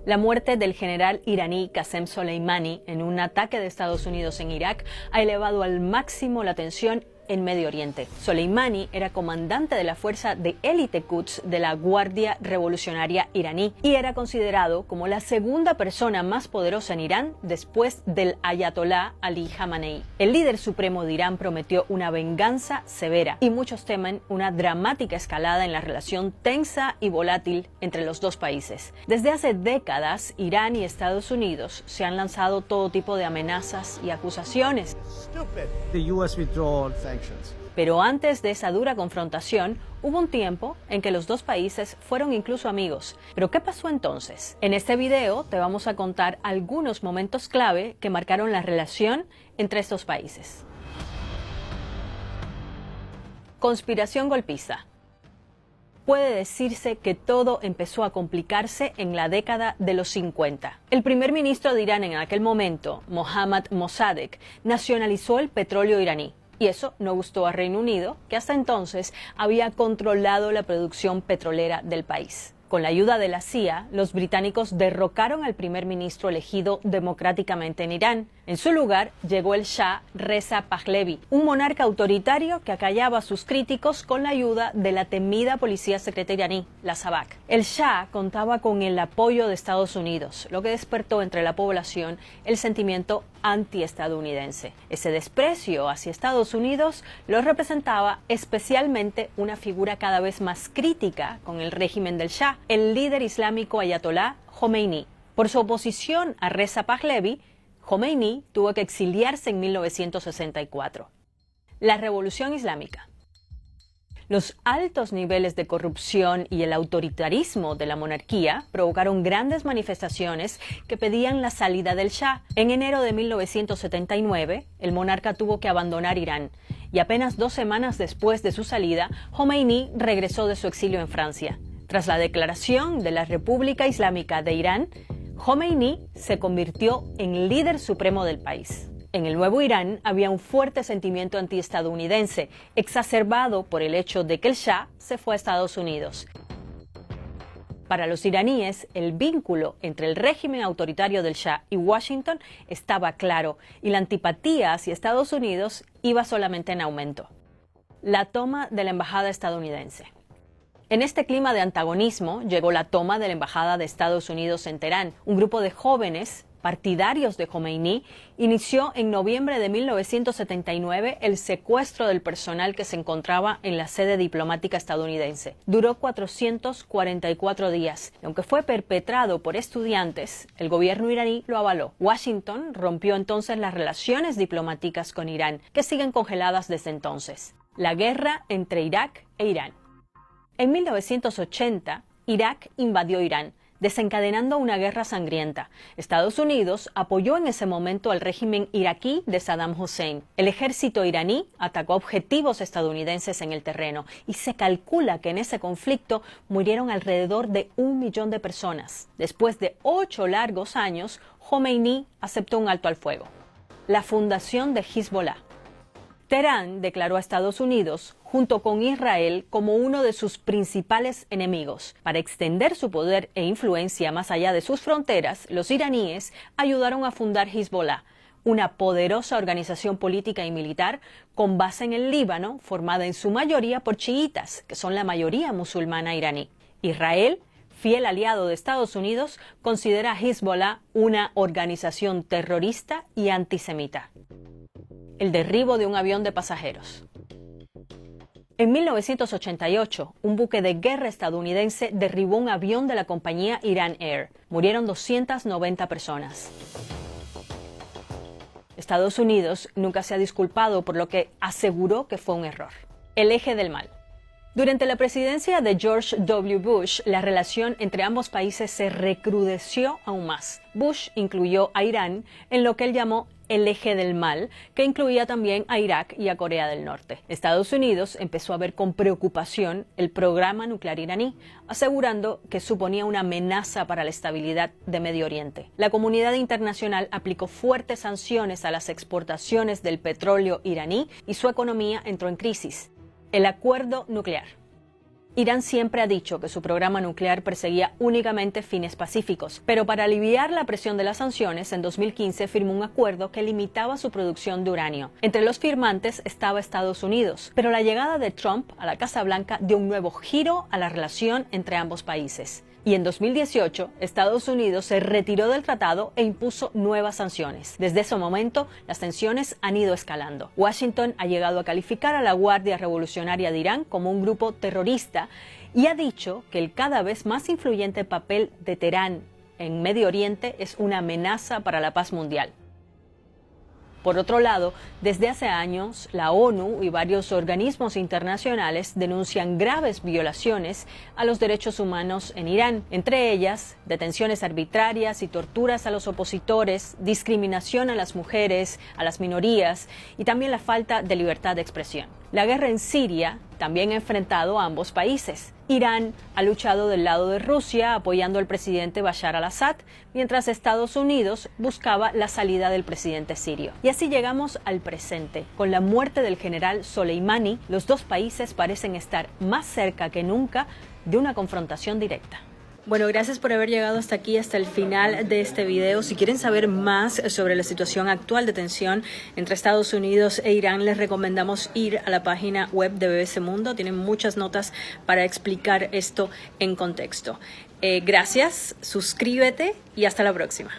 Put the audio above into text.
La muerte del general iraní Qasem Soleimani en un ataque de Estados Unidos en Irak ha elevado al máximo la tensión en Medio Oriente. Soleimani era comandante de la fuerza de élite Quds de la Guardia Revolucionaria iraní y era considerado como la segunda persona más poderosa en Irán después del ayatolá Ali Khamenei. El líder supremo de Irán prometió una venganza severa y muchos temen una dramática escalada en la relación tensa y volátil entre los dos países. Desde hace décadas, Irán y Estados Unidos se han lanzado todo tipo de amenazas y acusaciones. Pero antes de esa dura confrontación, hubo un tiempo en que los dos países fueron incluso amigos. ¿Pero qué pasó entonces? En este video te vamos a contar algunos momentos clave que marcaron la relación entre estos países. Conspiración golpista. Puede decirse que todo empezó a complicarse en la década de los 50. El primer ministro de Irán en aquel momento, Mohammad Mossadegh, nacionalizó el petróleo iraní. Y eso no gustó a Reino Unido, que hasta entonces había controlado la producción petrolera del país. Con la ayuda de la CIA, los británicos derrocaron al primer ministro elegido democráticamente en Irán. En su lugar llegó el Shah Reza Pahlavi, un monarca autoritario que acallaba a sus críticos con la ayuda de la temida policía secreta iraní, la Savak. El Shah contaba con el apoyo de Estados Unidos, lo que despertó entre la población el sentimiento antiestadounidense. Ese desprecio hacia Estados Unidos lo representaba especialmente una figura cada vez más crítica con el régimen del Shah, el líder islámico ayatolá Jomeini. Por su oposición a Reza Pahlavi, Jomeini tuvo que exiliarse en 1964. La Revolución Islámica. Los altos niveles de corrupción y el autoritarismo de la monarquía provocaron grandes manifestaciones que pedían la salida del Shah. En enero de 1979, el monarca tuvo que abandonar Irán y apenas 2 semanas después de su salida, Jomeini regresó de su exilio en Francia. Tras la declaración de la República Islámica de Irán, Jomeini se convirtió en líder supremo del país. En el nuevo Irán había un fuerte sentimiento antiestadounidense, exacerbado por el hecho de que el Shah se fue a Estados Unidos. Para los iraníes, el vínculo entre el régimen autoritario del Shah y Washington estaba claro, y la antipatía hacia Estados Unidos iba solamente en aumento. La toma de la embajada estadounidense. En este clima de antagonismo llegó la toma de la embajada de Estados Unidos en Teherán. Un grupo de jóvenes partidarios de Jomeini inició en noviembre de 1979 el secuestro del personal que se encontraba en la sede diplomática estadounidense. Duró 444 días. Y aunque fue perpetrado por estudiantes, el gobierno iraní lo avaló. Washington rompió entonces las relaciones diplomáticas con Irán, que siguen congeladas desde entonces. La guerra entre Irak e Irán. En 1980, Irak invadió Irán, desencadenando una guerra sangrienta. Estados Unidos apoyó en ese momento al régimen iraquí de Saddam Hussein. El ejército iraní atacó objetivos estadounidenses en el terreno y se calcula que en ese conflicto murieron alrededor de 1 millón de personas. Después de 8 largos años, Jomeini aceptó un alto al fuego. La fundación de Hezbollah. Teherán declaró a Estados Unidos, junto con Israel, como uno de sus principales enemigos. Para extender su poder e influencia más allá de sus fronteras, los iraníes ayudaron a fundar Hezbollah, una poderosa organización política y militar con base en el Líbano, formada en su mayoría por chiitas, que son la mayoría musulmana iraní. Israel, fiel aliado de Estados Unidos, considera a Hezbollah una organización terrorista y antisemita. El derribo de un avión de pasajeros. En 1988, un buque de guerra estadounidense derribó un avión de la compañía Iran Air. Murieron 290 personas. Estados Unidos nunca se ha disculpado por lo que aseguró que fue un error. El eje del mal. Durante la presidencia de George W. Bush, la relación entre ambos países se recrudeció aún más. Bush incluyó a Irán en lo que él llamó el eje del mal, que incluía también a Irak y a Corea del Norte. Estados Unidos empezó a ver con preocupación el programa nuclear iraní, asegurando que suponía una amenaza para la estabilidad de Medio Oriente. La comunidad internacional aplicó fuertes sanciones a las exportaciones del petróleo iraní y su economía entró en crisis. El acuerdo nuclear. Irán siempre ha dicho que su programa nuclear perseguía únicamente fines pacíficos, pero para aliviar la presión de las sanciones, en 2015 firmó un acuerdo que limitaba su producción de uranio. Entre los firmantes estaba Estados Unidos, pero la llegada de Trump a la Casa Blanca dio un nuevo giro a la relación entre ambos países. Y en 2018, Estados Unidos se retiró del tratado e impuso nuevas sanciones. Desde ese momento, las tensiones han ido escalando. Washington ha llegado a calificar a la Guardia Revolucionaria de Irán como un grupo terrorista y ha dicho que el cada vez más influyente papel de Teherán en Medio Oriente es una amenaza para la paz mundial. Por otro lado, desde hace años, la ONU y varios organismos internacionales denuncian graves violaciones a los derechos humanos en Irán, entre ellas detenciones arbitrarias y torturas a los opositores, discriminación a las mujeres, a las minorías y también la falta de libertad de expresión. La guerra en Siria también ha enfrentado a ambos países. Irán ha luchado del lado de Rusia apoyando al presidente Bashar al-Assad, mientras Estados Unidos buscaba la salida del presidente sirio. Y así llegamos al presente. Con la muerte del general Soleimani, los dos países parecen estar más cerca que nunca de una confrontación directa. Bueno, gracias por haber llegado hasta aquí, hasta el final de este video. Si quieren saber más sobre la situación actual de tensión entre Estados Unidos e Irán, les recomendamos ir a la página web de BBC Mundo. Tienen muchas notas para explicar esto en contexto. Gracias, suscríbete y hasta la próxima.